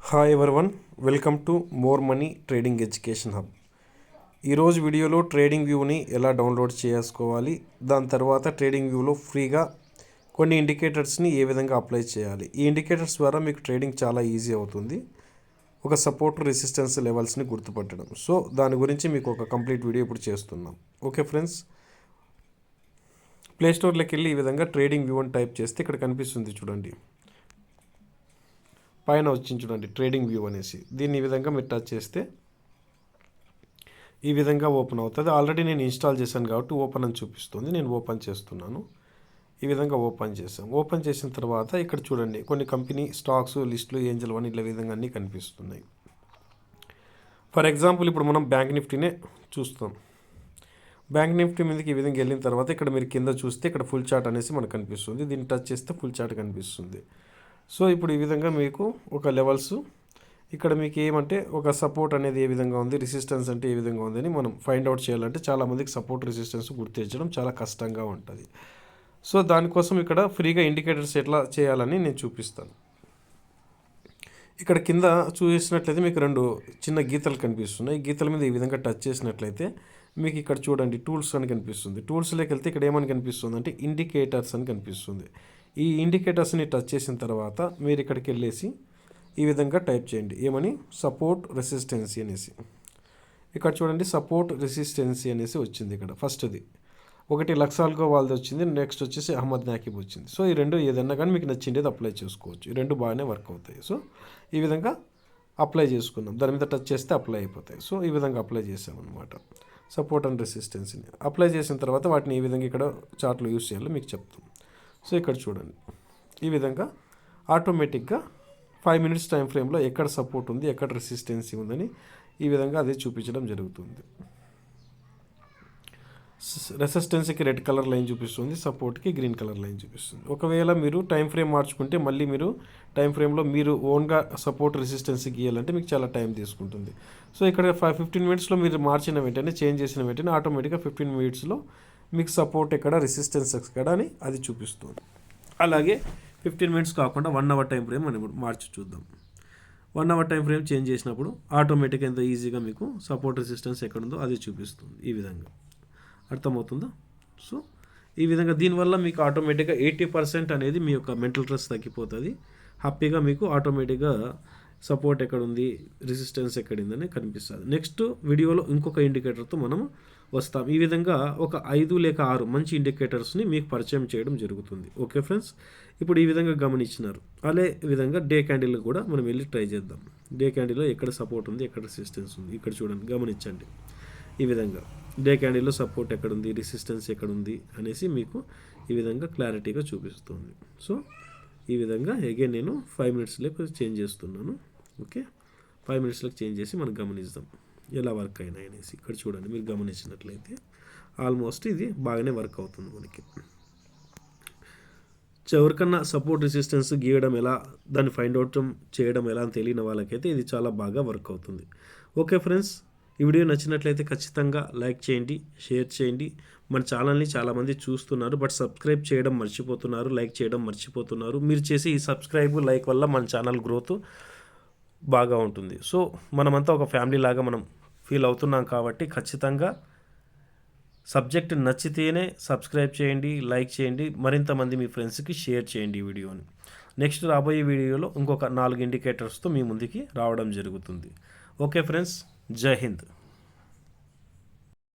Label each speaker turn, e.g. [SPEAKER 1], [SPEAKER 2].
[SPEAKER 1] Hi everyone, welcome to more money trading education hub. ఈరోజు వీడియోలో trading వ్యూని ఎలా డౌన్లోడ్ చేసుకోవాలి, దాని తర్వాత ట్రేడింగ్ వ్యూలో ఫ్రీగా కొన్ని ఇండికేటర్స్ని ఏ విధంగా అప్లై చేయాలి. ఈ ఇండికేటర్స్ ద్వారా మీకు ట్రేడింగ్ చాలా ఈజీ అవుతుంది. ఒక సపోర్ట్ రెసిస్టెన్స్ లెవెల్స్ని గుర్తుపట్టడం. సో దాని గురించి మీకు ఒక కంప్లీట్ వీడియో ఇప్పుడు చేస్తున్నాం. ఓకే ఫ్రెండ్స్, ప్లేస్టోర్లోకి వెళ్ళి ఈ విధంగా ట్రేడింగ్ వ్యూ అని టైప్ చేస్తే ఇక్కడ కనిపిస్తుంది చూడండి, పైన వచ్చింది చూడండి ట్రేడింగ్ వ్యూ అనేసి. దీన్ని ఈ విధంగా మీరు టచ్ చేస్తే ఈ విధంగా ఓపెన్ అవుతుంది. ఆల్రెడీ నేను ఇన్స్టాల్ చేశాను కాబట్టి ఓపెన్ అని చూపిస్తుంది. నేను ఓపెన్ చేస్తున్నాను. ఈ విధంగా ఓపెన్ చేసాం. ఓపెన్ చేసిన తర్వాత ఇక్కడ చూడండి కొన్ని కంపెనీ స్టాక్స్ లిస్టులు, ఏంజల్ వన్ ఇట్లా విధంగా అన్నీ కనిపిస్తున్నాయి. ఫర్ ఎగ్జాంపుల్ ఇప్పుడు మనం బ్యాంక్ నిఫ్టీనే చూస్తాం. బ్యాంక్ నిఫ్టీ మీదకి ఈ విధంగా వెళ్ళిన తర్వాత ఇక్కడ మీరు కింద చూస్తే ఇక్కడ ఫుల్ చార్ట్ అనేసి మనకు కనిపిస్తుంది. దీన్ని టచ్ చేస్తే ఫుల్ చార్ట్ కనిపిస్తుంది. సో ఇప్పుడు ఈ విధంగా మీకు ఒక లెవెల్స్ ఇక్కడ మీకు ఏమంటే ఒక సపోర్ట్ అనేది ఏ విధంగా ఉంది, రెసిస్టెన్స్ అంటే ఏ విధంగా ఉందని మనం ఫైండ్ అవుట్ చేయాలంటే చాలామందికి సపోర్ట్ రెసిస్టెన్స్ గుర్తించడం చాలా కష్టంగా ఉంటుంది. సో దానికోసం ఇక్కడ ఫ్రీగా ఇండికేటర్స్ ఎట్లా చేయాలని నేను చూపిస్తాను. ఇక్కడ కింద చూసినట్లయితే మీకు రెండు చిన్న గీతలు కనిపిస్తున్నాయి. ఈ గీతల మీద ఈ విధంగా టచ్ చేసినట్లయితే మీకు ఇక్కడ చూడండి టూల్స్ అని కనిపిస్తుంది. టూల్స్లోకి వెళ్తే ఇక్కడ ఏమని కనిపిస్తుంది అంటే ఇండికేటర్స్ అని కనిపిస్తుంది. ఈ ఇండికేటర్స్ని టచ్ చేసిన తర్వాత మీరు ఇక్కడికి వెళ్ళేసి ఈ విధంగా టైప్ చేయండి, ఏమని సపోర్ట్ రెసిస్టెన్సీ అనేసి. ఇక్కడ చూడండి సపోర్ట్ రెసిస్టెన్సీ అనేసి వచ్చింది. ఇక్కడ ఫస్ట్ది ఒకటి లక్సాల్గో వాళ్ళది వచ్చింది, నెక్స్ట్ వచ్చేసి అహ్మద్ నాకిబ్ వచ్చింది. సో ఈ రెండు ఏదన్నా కానీ మీకు నచ్చిండేది అప్లై చేసుకోవచ్చు. ఈ రెండు బాగానే వర్క్ అవుతాయి. సో ఈ విధంగా అప్లై చేసుకున్నాం. దాని మీద టచ్ చేస్తే అప్లై అయిపోతాయి. సో ఈ విధంగా అప్లై చేసామన్నమాట సపోర్ట్ అండ్ రెసిస్టెన్సీని. అప్లై చేసిన తర్వాత వాటిని ఏ విధంగా ఇక్కడ చార్ట్లో యూస్ చేయాలో మీకు చెప్తాం. సో ఇక్కడ చూడండి ఈ విధంగా ఆటోమేటిక్గా 5 minutes టైం ఫ్రేమ్లో ఎక్కడ సపోర్ట్ ఉంది, ఎక్కడ రెసిస్టెన్సీ ఉందని ఈ విధంగా అది చూపించడం జరుగుతుంది. రెసిస్టెన్స్కి రెడ్ కలర్ లైన్ చూపిస్తుంది, సపోర్ట్కి గ్రీన్ కలర్ లైన్ చూపిస్తుంది. ఒకవేళ మీరు టైం ఫ్రేమ్ మార్చుకుంటే మళ్ళీ మీరు టైం ఫ్రేమ్లో మీరు ఓన్గా సపోర్ట్ రెసిస్టెన్సీ గీయాలంటే మీకు చాలా టైం తీసుకుంటుంది. సో ఇక్కడ 15 minutesలో మీరు మార్చిన వెంటనే చేంజ్ చేసిన వెంటనే ఆటోమేటిక్గా 15 minutesలో మీకు సపోర్ట్ ఎక్కడ, రెసిస్టెన్స్ ఎక్కడ అని అది చూపిస్తుంది. అలాగే 15 minutes కాకుండా 1 hour టైం ఫ్రేమ్ మనం మార్చి చూద్దాం. 1 hour టైం ఫ్రేమ్ చేంజ్ చేసినప్పుడు ఆటోమేటిక్గా ఎంత ఈజీగా మీకు సపోర్ట్ రెసిస్టెన్స్ ఎక్కడ ఉందో అది చూపిస్తుంది. ఈ విధంగా అర్థమవుతుందా? సో ఈ విధంగా దీనివల్ల మీకు ఆటోమేటిక్గా 80% అనేది మీ యొక్క మెంటల్ స్ట్రెస్ తగ్గిపోతుంది. హ్యాపీగా మీకు ఆటోమేటిక్గా సపోర్ట్ ఎక్కడ ఉంది, రెసిస్టెన్స్ ఎక్కడిందని కనిపిస్తుంది. నెక్స్ట్ వీడియోలో ఇంకొక ఇండికేటర్తో మనం వస్తాం. ఈ విధంగా ఒక 5 లేక 6 మంచి ఇండికేటర్స్ని మీకు పరిచయం చేయడం జరుగుతుంది. ఓకే ఫ్రెండ్స్, ఇప్పుడు ఈ విధంగా గమనించినారు. అదే విధంగా డే క్యాండిల్ కూడా మనం వెళ్ళి ట్రై చేద్దాం. డే క్యాండిల్లో ఎక్కడ సపోర్ట్ ఉంది, ఎక్కడ రెసిస్టెన్స్ ఉంది ఇక్కడ చూడండి, గమనించండి. ఈ విధంగా డే క్యాండిల్లో సపోర్ట్ ఎక్కడుంది, రెసిస్టెన్స్ ఎక్కడుంది అనేసి మీకు ఈ విధంగా క్లారిటీగా చూపిస్తుంది. సో ఈ విధంగా అగైన్ నేను 5 minutesలోకి చేంజ్ చేస్తున్నాను. ఓకే, 5 minutesలోకి చేంజ్ చేసి మనం గమనిద్దాం ఎలా వర్క్ అయినాయి అనేసి. ఇక్కడ చూడండి మీరు గమనించినట్లయితే ఆల్మోస్ట్ ఇది బాగానే వర్క్ అవుతుంది మనకి. ఎవరికన్నా సపోర్ట్ రెసిస్టెన్స్ గీయడం ఎలా, దాన్ని ఫైండ్ అవుట్ చేయడం ఎలా అని తెలియని వాళ్ళకైతే ఇది చాలా బాగా వర్క్ అవుతుంది. ఓకే ఫ్రెండ్స్, ఈ వీడియో నచ్చినట్లయితే ఖచ్చితంగా లైక్ చేయండి, షేర్ చేయండి. మన ఛానల్ని చాలామంది చూస్తున్నారు బట్ సబ్స్క్రైబ్ చేయడం మర్చిపోతున్నారు, లైక్ చేయడం మర్చిపోతున్నారు. మీరు చేసే ఈ సబ్స్క్రైబ్, లైక్ వల్ల మన ఛానల్ గ్రోత్ బాగా ఉంటుంది. సో మనమంతా ఒక ఫ్యామిలీ లాగా మనం ఫీల్ అవుతున్నాం కాబట్టి ఖచ్చితంగా సబ్జెక్ట్ నచ్చితేనే సబ్స్క్రైబ్ చేయండి, లైక్ చేయండి, మరింత మంది మీ ఫ్రెండ్స్కి షేర్ చేయండి ఈ వీడియోని. నెక్స్ట్ రాబోయే వీడియోలో ఇంకొక 4 ఇండికేటర్స్తో మీ ముందుకి రావడం జరుగుతుంది. ఓకే ఫ్రెండ్స్, జై హింద్.